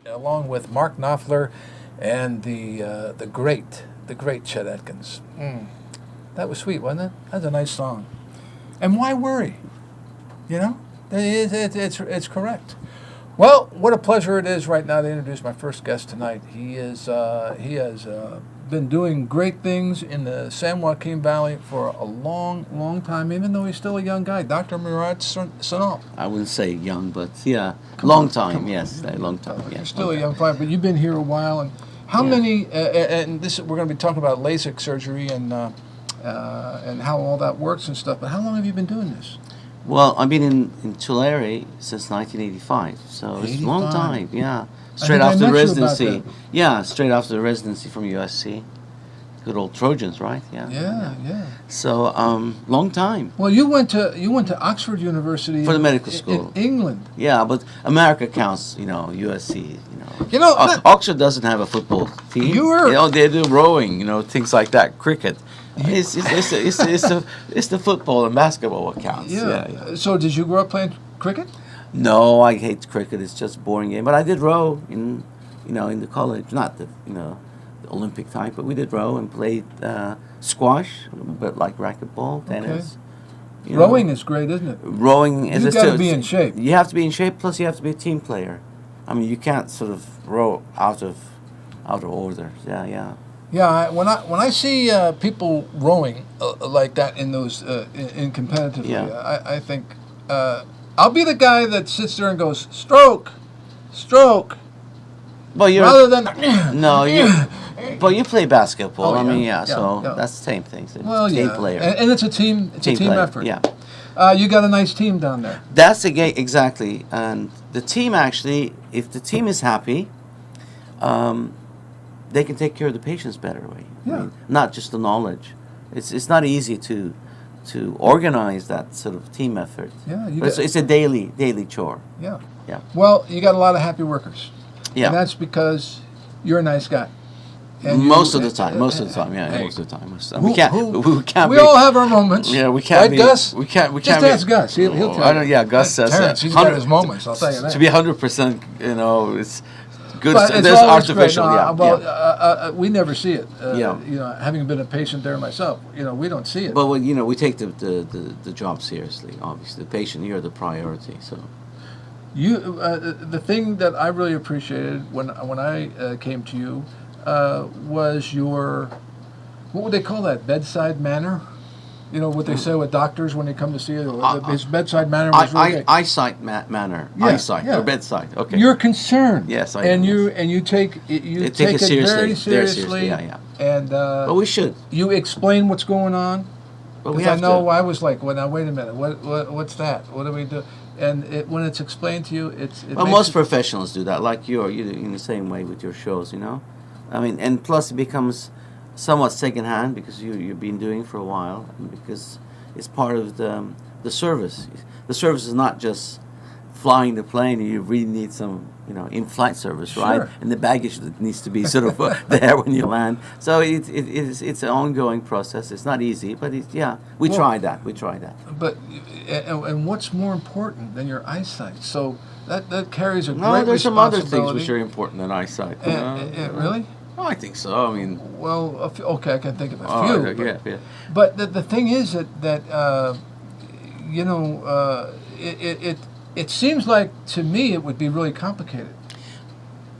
along with Mark Knopfler and the great Chet Atkins. That was sweet, wasn't it? That's a nice song. And why worry? You know, it's correct. Well, what a pleasure it is right now to introduce my first guest tonight. He has been doing great things in the San Joaquin Valley for a long, long time, even though he's still a young guy. Dr. Murad Sunalp. I wouldn't say young, but yeah, long time. Yes, a long time. You're Yes, still long a time. young fella, but you've been here a while. And how Yeah. many? And this we're going to be talking about LASIK surgery and how all that works and stuff. But how long have you been doing this? Well, I've been in Tulare since 1985, so it's a long 85. time. Yeah, I straight think I after the met you about residency. that. Yeah, straight after the residency from USC. Good old Trojans, right? Yeah. Yeah. So, long time Well, you went to Oxford University for the in- medical school. in England. Yeah, but America counts. USC. You know, Oxford doesn't have a football team. You were- They do rowing. Things like that. Cricket. It's the football and basketball that counts. Yeah. So did you grow up playing cricket? No, I hate cricket. It's just a boring game. But I did row in the college, not the Olympic type, but we did row and played squash, but like racquetball, tennis. Rowing is great, isn't it? Rowing is You got to be in shape. You have to be in shape. Plus, you have to be a team player. I mean, you can't sort of row out of order. Yeah. Yeah, when I see people rowing like that in those in competitively, Yeah. I think I'll be the guy that sits there and goes stroke, Well, rather than no, but you play basketball. Oh, I mean, yeah, so yeah. that's the same thing. It's well, team yeah, player. and it's a team player, effort. Yeah. You got a nice team down there. That's the game exactly, and the team actually, if the team is happy, they can take care of the patients better. Way, Yeah. not just the knowledge. It's not easy to organize that sort of team effort. Yeah, But it's a daily chore. yeah. Yeah. Well, you got a lot of happy workers. Yeah. And that's because you're a nice guy. And Most you- of the time. Most of the time. Yeah. Hey, Most of the time. who- We can't. who- We can't. we be, all have our moments. Yeah. We can't right, be. Gus? We can't. We Just can't. ask Gus. He'll tell I you. don't. Yeah. Gus says Terrence, he's got his moments. I'll tell you that. To be 100%, it's good. But it's There's always great. artificial. No, Yeah. well, we never see it. Yeah. Having been a patient there myself, we don't see it. But we take the job seriously. Obviously, the patient, you're the priority. So You, the thing that I really appreciated when I came to you was your, what would they call that, bedside manner? You know what they say with doctors when they come to see you. His bedside manner was really good. eyesight manner, Yeah, eyesight yeah. or bedside. Okay. You're concerned. Yes, I and am, you yes. and you take it take it seriously, very very seriously, seriously. yeah. And But we should. you explain what's going on. But we Because I have know to. I was like, well, now wait a minute, what's that? What do we do? And when it's explained to you, it Well, makes most it- professionals do that, like you in the same way with your shows. I mean, and plus it becomes somewhat secondhand because you've been doing it for a while, and because it's part of the service. The service is not just flying the plane. You really need some in-flight service, right? Sure. And the baggage needs to be sort of there when you land. So it's an ongoing process. It's not easy, but we Well- try that. We try that. But and what's more important than your eyesight? So that carries a No, great there's some other things responsibility. which are important than eyesight. Really? Oh, I think so. I mean, Well, okay, I can think of a oh, few. yeah. But the thing is that it seems like to me it would be really complicated.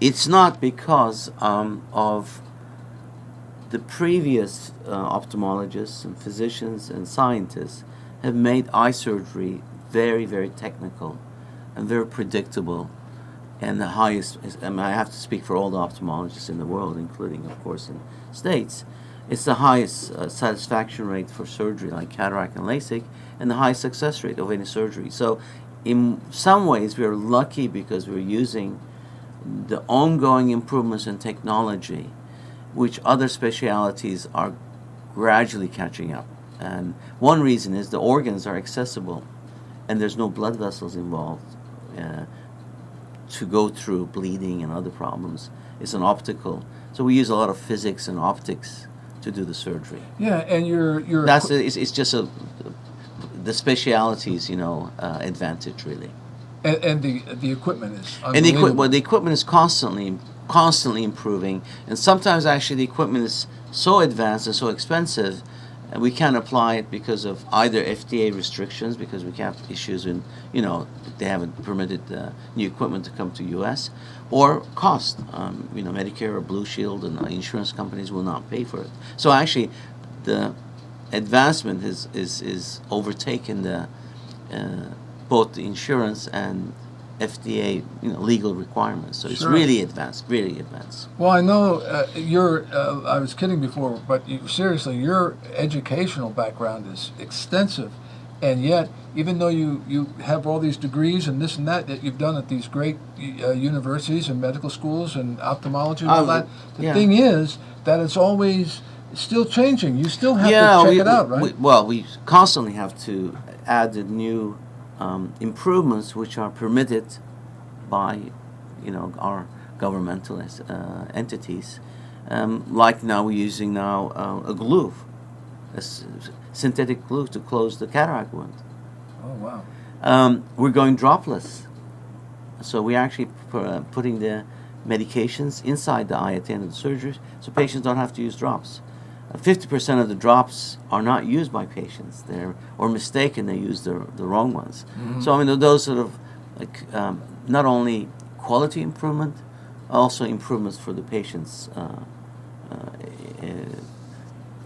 It's not because of the previous ophthalmologists and physicians and scientists have made eye surgery very, very technical and very predictable, and the highest. I mean, I have to speak for all the ophthalmologists in the world, including, of course, in States. It's the highest satisfaction rate for surgery like cataract and LASIK, and the highest success rate of any surgery. So, in some ways, we're lucky because we're using the ongoing improvements in technology, which other specialities are gradually catching up. And one reason is the organs are accessible, and there's no blood vessels involved to go through bleeding and other problems. It's an optical. So we use a lot of physics and optics to do the surgery. Yeah, and you're It's just the specialities, advantage really. And the equipment is And unbelievable. the equipment is constantly improving, and sometimes actually the equipment is so advanced and so expensive, and we can't apply it because of either FDA restrictions, because we have issues in, they haven't permitted new equipment to come to U.S., or cost. Medicare or Blue Shield and insurance companies will not pay for it. So actually, the advancement is overtaken the both the insurance and FDA legal requirements. So it's Sure. really advanced, really advanced. Well, I know I was kidding before, but seriously, your educational background is extensive, and yet, even though you have all these degrees and this and that you've done at these great universities and medical schools and ophthalmology and all that, the yeah. thing is that it's always still changing. You still have Yeah, to check it out, right? we constantly have to add the new improvements which are permitted by, our governmental entities. Like now we're using a glue, synthetic glue to close the cataract wound. Oh wow! We're going dropless, so we're actually putting the medications inside the eye at the end of the surgery, so patients don't have to use drops. 50% of the drops are not used by patients. Or mistaken. They use the wrong ones. Mm-hmm. So those sort of not only quality improvement, also improvements for the patient's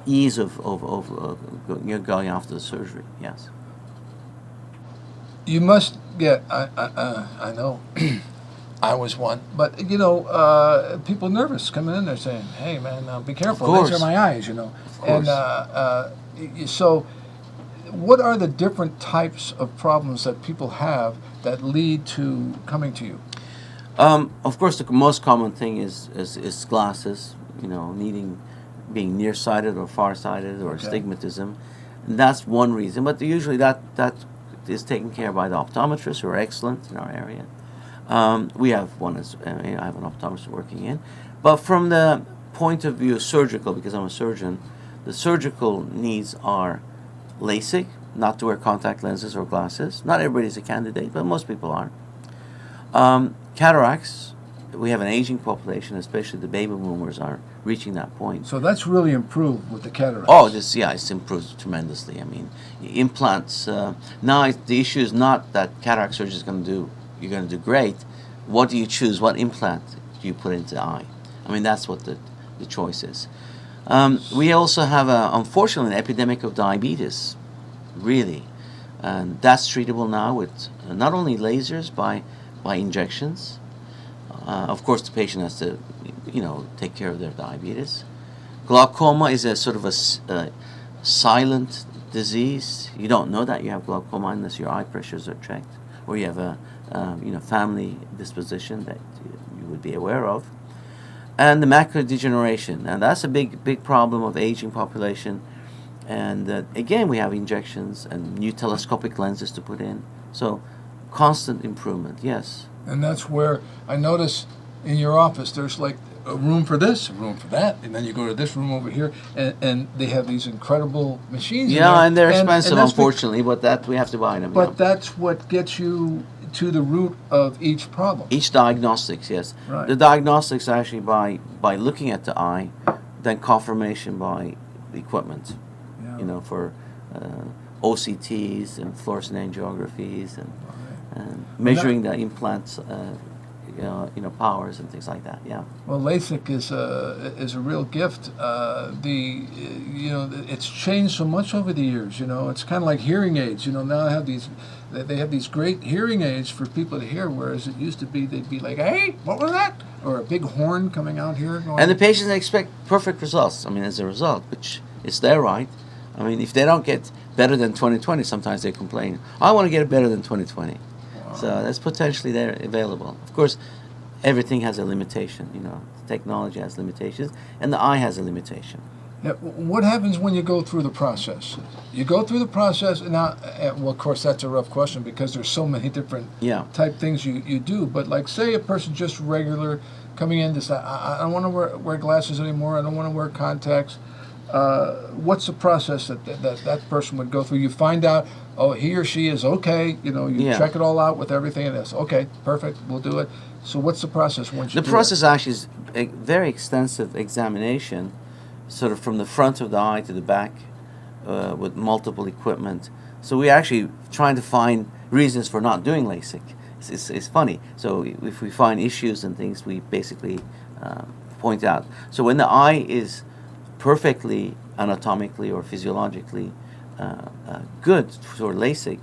ease of going after the surgery. Yes. You must get. I know. I was one, but people nervous coming in there saying, "Hey, man, be careful. These are my eyes," Of And course. so, what are the different types of problems that people have that lead to coming to you? Of course, the most common thing is glasses. Being nearsighted or farsighted or Okay. astigmatism, and that's one reason. But usually that is taken care of by the optometrists, who are excellent in our area. We have one I have an optometrist working in. But from the point of view of surgical, because I'm a surgeon, the surgical needs are LASIK, not to wear contact lenses or glasses. Not everybody's a candidate, but most people are. Cataracts, we have an aging population, especially the baby boomers are reaching that point. So that's really improved with the cataracts. Oh, it's improved tremendously. I mean, implants. Now the issue is not that cataract surgery is going to do. You're going to do great. What do you choose? What implant do you put into the eye? I mean, that's what the choice is. We also have, unfortunately, an epidemic of diabetes, really. And that's treatable now with not only lasers, by injections. Of course, the patient has to, take care of their diabetes. Glaucoma is a sort of a silent disease. You don't know that you have glaucoma unless your eye pressures are checked, or you have a family disposition that you would be aware of. And the macular degeneration, and that's a big problem of aging population. And again, we have injections and new telescopic lenses to put in. So constant improvement, yes. And that's where I notice in your office there's like a room for this, a room for that, and then you go to this room over here, and they have these incredible machines. Yeah, in there. and they're expensive, that's unfortunately, but that we have to buy them. But yeah. that's what gets you to the root of each problem. Each diagnostics, yes. Right. The diagnostics actually by looking at the eye, then confirmation by the equipment. Yeah. For OCTs and fluorescent angiographies and Right. measuring the implants, powers and things like that. Yeah. Well, LASIK is a real gift. It's changed so much over the years. It's kind of like hearing aids. Now they have these great hearing aids for people to hear, whereas it used to be they'd be like, "Hey, what was that?" Or a big horn coming out here. And the patients expect perfect results. I mean, as a result, which is their right. I mean, if they don't get better than 20/20, sometimes they complain. I want to get it better than 20/20. So that's potentially there available. Of course, everything has a limitation. Technology has limitations, and the eye has a limitation. Yeah, what happens when you go through the process? You go through the process, and now, well, of course, that's a rough question because there's so many different type things you do. But like, say a person just regular coming in to say, I don't want to wear glasses anymore. I don't want to wear contacts. what's the process that person would go through? You find out, oh, he or she is okay. You know, you Yeah. check it all out with everything, and it's okay, perfect. We'll do it. So what's the process once you The do process it? actually is a very extensive examination, sort of from the front of the eye to the back, with multiple equipment. So we're actually trying to find reasons for not doing LASIK. It's funny. So if we find issues and things, we basically point out. So when the eye is perfectly anatomically or physiologically good for LASIK,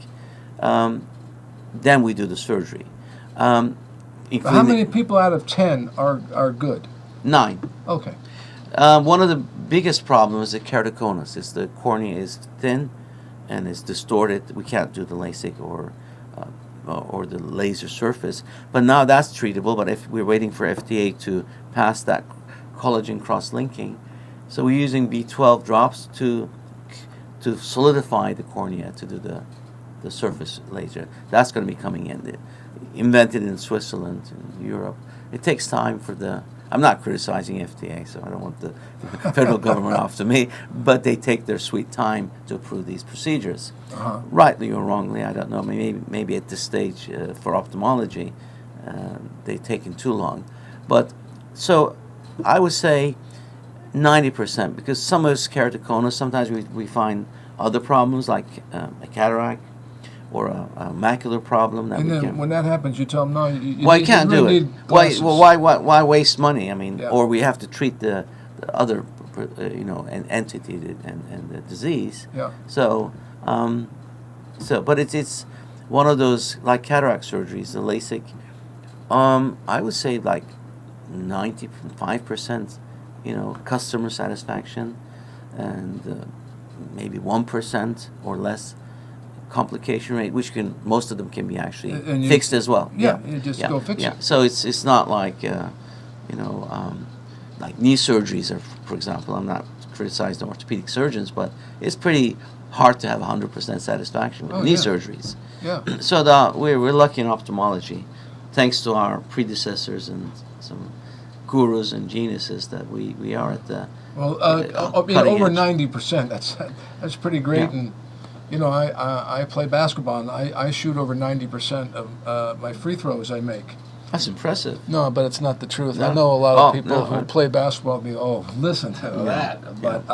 then we do the surgery. How many people out of 10 are good? 9. Okay. One of the biggest problems is the keratoconus. Is the cornea is thin and it's distorted. We can't do the LASIK or the laser surface. But now that's treatable. But if we're waiting for FDA to pass that collagen cross-linking, so we're using B12 drops to solidify the cornea to do the surface laser. That's going to be coming in. Invented in Switzerland and Europe. It takes time for the. I'm not criticizing FDA, so I don't want the federal government after me, but they take their sweet time to approve these procedures. Rightly or wrongly, I don't know. Maybe at this stage for ophthalmology, they've taken too long. But so I would say 90%, because some of it's keratoconus. Sometimes we find other problems like a cataract or a macular problem that And we then can. when that happens, you tell them, no, you Well, you can't do really it. need glasses. Why waste money? I mean, Yeah. or we have to treat the other, an entity and the disease. Yeah. So, but it's one of those like cataract surgeries, the LASIK. I would say like 95%, customer satisfaction, and maybe 1% or less complication rate, which most of them can be actually And you- fixed as well. Yeah, you just go fix yeah. it. So it's not like like knee surgeries, or for example. I'm not criticizing orthopedic surgeons, but it's pretty hard to have 100% satisfaction with knee yeah. surgeries. Yeah. So we're lucky in ophthalmology, thanks to our predecessors and some gurus and geniuses, that we are at the Well, cutting over edge. 90%. That's pretty great. Yeah. And I play basketball, and I shoot over 90% of my free throws I make. That's impressive. No, but it's not the truth. No? I know a lot of Oh, people no, who play basketball be, oh, listen to that. But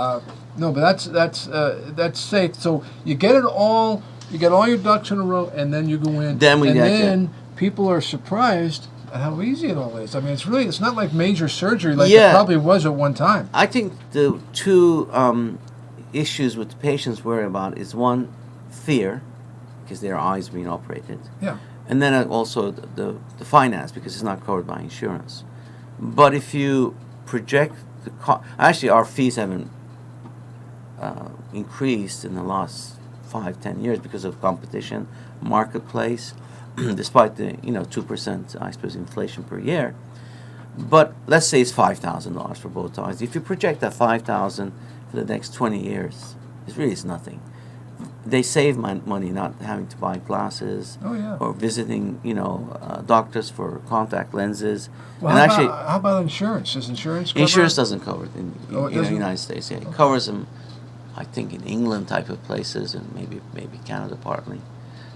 no, but that's safe. So you get it all. You get all your ducks in a row, and then you go in. Then we and get then people are surprised at how easy it all is. I mean, it's not like major surgery like Yeah. it probably was at one time. I think the two issues with the patients worry about is, one, fear, because their eyes being operated, Yeah. and then also the finance, because it's not covered by insurance. But if you project actually our fees haven't increased in the last 5-10 years because of competition, marketplace, despite the 2% I suppose inflation per year. But let's say it's $5,000 for both eyes. If you project that $5,000 for the next 20 years, it really is nothing. They save money not having to buy glasses, Oh, yeah. or visiting doctors for contact lenses. Well, and how about insurance? Does insurance cover insurance it? doesn't cover it in Oh, it the doesn't? United States. Yeah, it covers them, I think, in England type of places, and maybe Canada partly.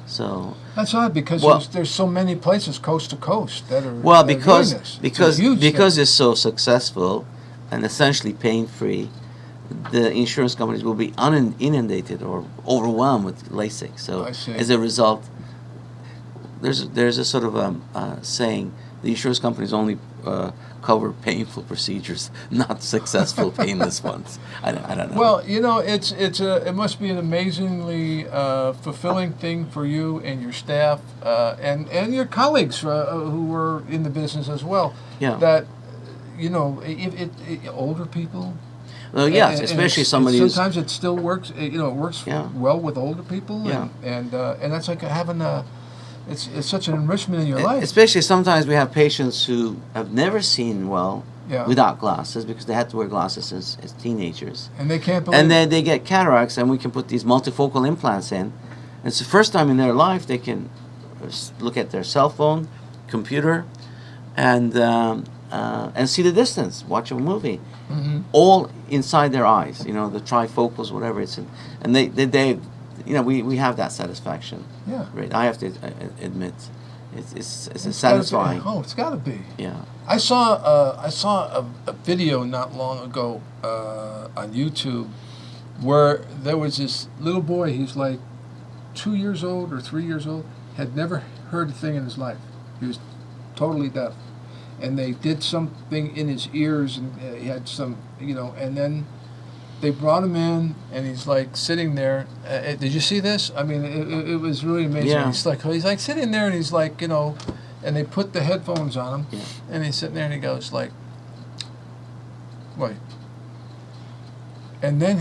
So That's odd, because Well- there's so many places coast to coast that are well, that are because doing this. It's a because huge because thing. it's so successful and essentially pain free, the insurance companies will be inundated or overwhelmed with LASIK. So I see. as a result, there's a sort of saying: the insurance companies only cover painful procedures, not successful painless ones. I don't know. Well, it must be an amazingly fulfilling thing for you and your staff and your colleagues who were in the business as well. Yeah. That older people. Well, yes, and especially somebody who's sometimes it still works. It works Yeah. well with older people. Yeah. And that's like having it's such an enrichment in your life. Especially sometimes we have patients who have never seen well Yeah. without glasses because they had to wear glasses as teenagers. And they can't believe. And then they get cataracts, and we can put these multifocal implants in. And it's the first time in their life they can look at their cell phone, computer, and and see the distance. Watch a movie, Mm-hmm. all inside their eyes. You know, the trifocals, whatever it's in, and they you know, we have that satisfaction. Yeah. Right. I have to admit, it's It's satisfying. gotta be, it's got to be. Yeah. I saw a video not long ago on YouTube where there was this little boy. He's like 2 years old or 3 years old. Had never heard a thing in his life. He was totally deaf, and they did something in his ears, and he had some, you know. And then they brought him in, and he's like sitting there. Did you see this? I mean, it was really amazing. Yeah. He's like sitting there, and he's like, you know. And they put the headphones on him, Yeah. and he's sitting there, and he goes like, "Wait." And then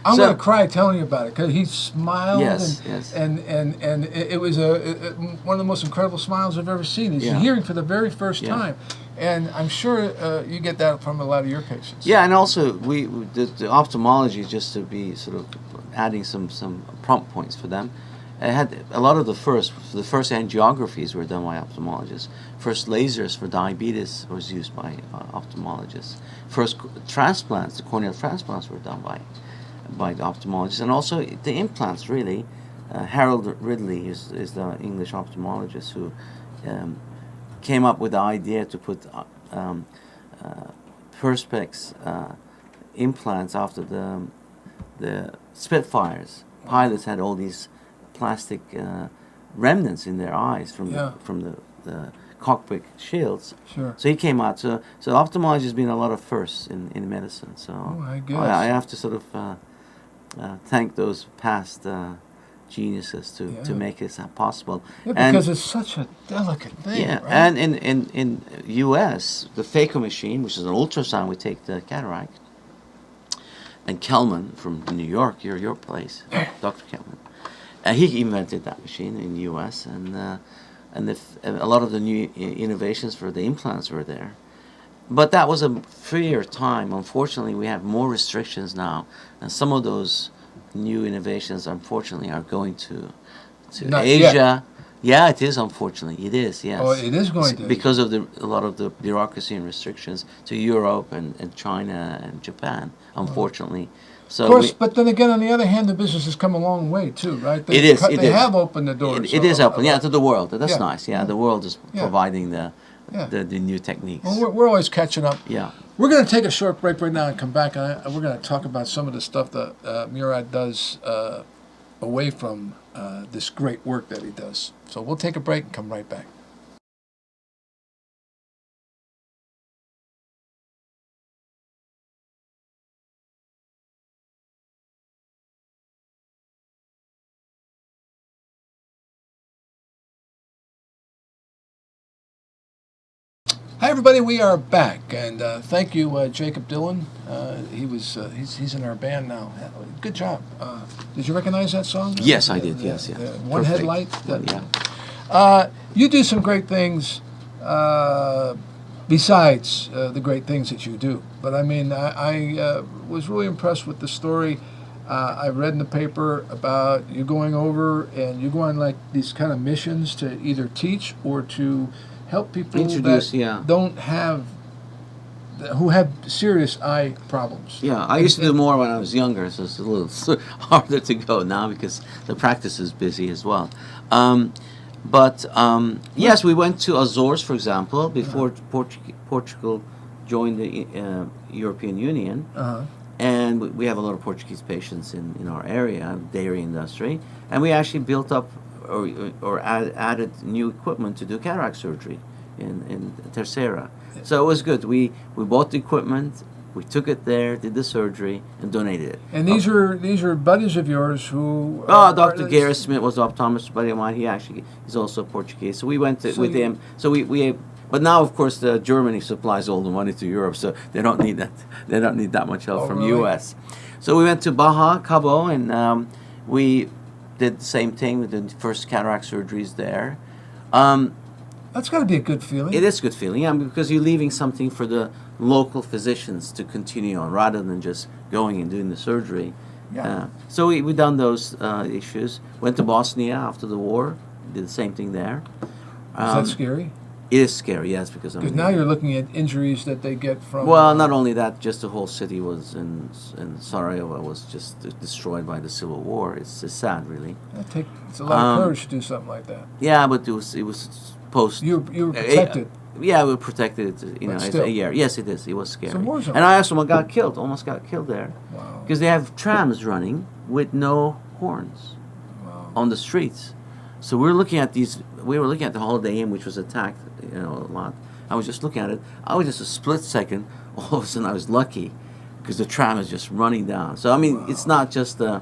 I'm So- gonna cry telling you about it because he smiled, Yes, and, yes. and it was one of the most incredible smiles I've ever seen. He's Yeah. hearing for the very first Yeah. time, and I'm sure you get that from a lot of your patients. Yeah, and also the ophthalmology, just to be sort of adding some prompt points for them. It had a lot of the first angiographies were done by ophthalmologists. First lasers for diabetes was used by ophthalmologists. First transplants, the corneal transplants, were done by the ophthalmologists, and also the implants. Really, Harold Ridley is the English ophthalmologist who came up with the idea to put Perspex implants after the Spitfires. Pilots had all these plastic remnants in their eyes from the cockpit shields. Sure. So he came out. So ophthalmology has been a lot of firsts in medicine. So I guess. I have to sort of thank those past geniuses to make this possible. Yeah, And- because it's such a delicate thing. yeah, right? and in U.S., the phaco machine, which is an ultrasound, we take the cataract. And Kelman from New York, your place, Dr. Kelman, he invented that machine in the U.S. and a lot of the new innovations for the implants were there. But that was a freer time. Unfortunately, we have more restrictions now, and some of those new innovations, unfortunately, are going to Not Asia. yet. Yeah, it is. Unfortunately, it is. Yes. Oh, it is going to. Because of a lot of the bureaucracy and restrictions to Europe and China and Japan. Unfortunately, so Of course, but then again, on the other hand, the business has come a long way too, right? It is. They have opened the doors. It is open, to the world. That's Yeah. nice. Yeah, the world is Yeah. providing the Yeah. the new techniques. Well, we're always catching up. Yeah. We're going to take a short break right now and come back, and we're going to talk about some of the stuff that Murad does away from this great work that he does. So we'll take a break and come right back. Hi everybody, we are back, and thank you, Jacob Dillon. He's in our band now. Good job. Did you recognize that song? Yes, I did. Yes, yeah. One Perfect. Headlight. Yeah. You do some great things besides the great things that you do. But I mean, I was really impressed with the story. I read in the paper about you going over and you go on like these kind of missions to either teach or to help people Introduce, that yeah. don't have, who have serious eye problems. Yeah, I used to do more when I was younger, so it's a little harder to go now because the practice is busy as well. Yes, we went to Azores, for example, before Portugal joined the European Union. And we have a lot of Portuguese patients in our area, dairy industry, and we actually built up or added new equipment to do cataract surgery in Terceira. So it was good. We bought the equipment, we took it there, did the surgery, and donated it. And these are buddies of yours who. Dr. Gareth Smith was an optometrist buddy of mine. He's also Portuguese. So we went with him. So we but now, of course, Germany supplies all the money to Europe, so they don't need that. They don't need that much help from really? U.S. So we went to Baja, Cabo, and we did the same thing. We did the first cataract surgeries there. That's got to be a good feeling. It is a good feeling, yeah, because you're leaving something for the local physicians to continue on rather than just going and doing the surgery. Yeah. So we done those issues. Went to Bosnia after the war. Did the same thing there. Is that scary? It is scary, yes, because Because now you're looking at injuries that they get from. Well, not only that, just the whole city was in Sarajevo was just destroyed by the civil war. It's sad, really. It's a lot of courage to do something like that. Yeah, but it was post. You were protected. Yeah, we were protected. As a year. Yes, it is. It was scary. And I also almost got killed there. Wow. Because they have trams running with no horns on the streets. So we were looking at the Holiday Inn, which was attacked, a lot. I was just looking at it. I was just a split second. All of a sudden, I was lucky because the tram is just running down. So I mean, it's not just the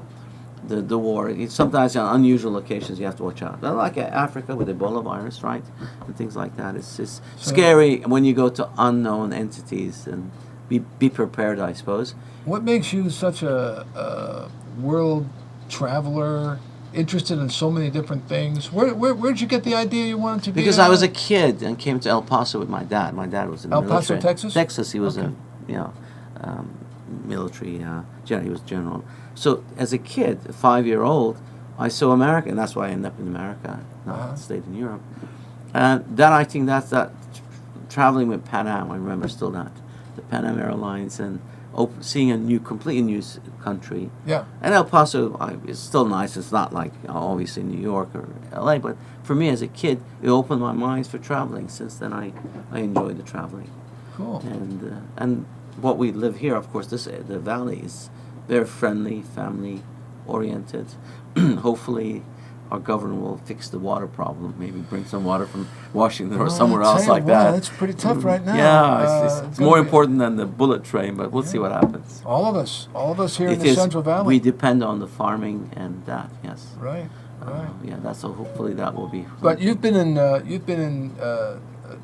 war. Sometimes on unusual occasions you have to watch out. But like Africa with Ebola virus, right, and things like that. It's scary when you go to unknown entities, and be prepared, I suppose. What makes you such a world traveler? Interested in so many different things. Where'd you get the idea you wanted to be? Because I was a kid and came to El Paso with my dad. My dad was in the military. El Paso, Texas? Texas. He was military general. He was general. So as a kid, a 5-year-old, I saw America, and that's why I ended up in America. Not stayed in Europe. And then I think that's that traveling with Pan Am. I remember still that the Pan Am Airlines and seeing a completely new country. Yeah. And El Paso is still nice. It's not like obviously New York or LA, but for me as a kid, it opened my mind for traveling. Since then, I enjoyed the traveling. Cool. And what we live here, of course, the valley is very friendly, family oriented. Hopefully, our governor will fix the water problem. Maybe bring some water from Washington or somewhere else like that. That's pretty tough right now. Yeah, it's more important than the bullet train, but we'll see what happens. All of us here in the Central Valley. We depend on the farming and that. Yes. Right. So hopefully that will be. But you've been in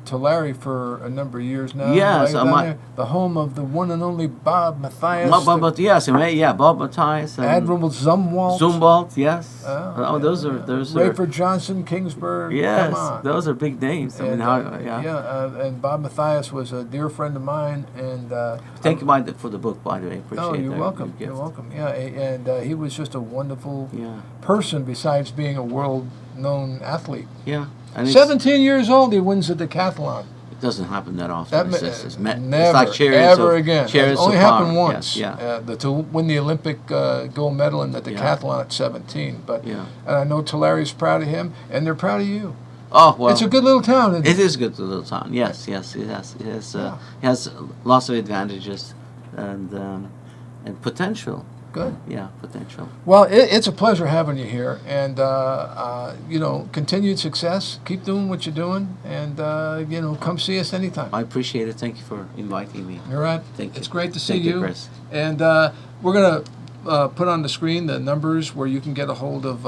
Tulare for a number of years now. Yes, the home of the one and only Bob Mathias. Bob Mathias. Admiral Zumwalt, yes. Those are Rayford Johnson, Kingsburg. Yes, come on. Those are big names. And, and Bob Mathias was a dear friend of mine. And thank you for the book, by the way. Appreciate it. You're welcome. You're welcome. Yeah, and he was just a wonderful person. Besides being a world-known athlete. Yeah. And 17 years old, he wins the decathlon. It doesn't happen that often. It's never, like ever again. It only happened once. Yes, to win the Olympic gold medal in the decathlon at 17. But and I know Tulare's proud of him, and they're proud of you. Oh well, it's a good little town. It is a good little town. Yes, it has lots of advantages and potential. Good. Yeah, potential. Well, it's a pleasure having you here, and continued success. Keep doing what you're doing, and come see us anytime. I appreciate it. Thank you for inviting me. All right. Thank you. It's great to see you. Thank you, Chris. And we're gonna put on the screen the numbers where you can get a hold of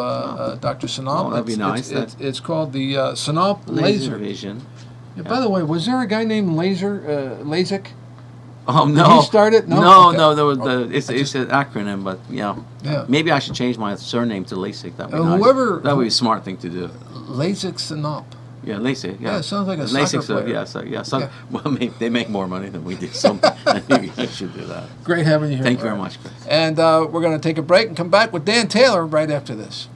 Dr. Sunalp. That'd be nice. It's called the Sunalp Laser Vision. Yeah, by the way, was there a guy named LASIK? Oh no! Did he start it? No. There was it's an acronym, but yeah. Maybe I should change my surname to LASIK. That would be nice. That would be a smart thing to do. LASIK Sunalp. Yeah, LASIK. Yeah, it sounds like a soccer player. Well, they make more money than we do. So you should do that. Great having you here. Thank you very much, Chris. And we're going to take a break and come back with Dan Taylor right after this.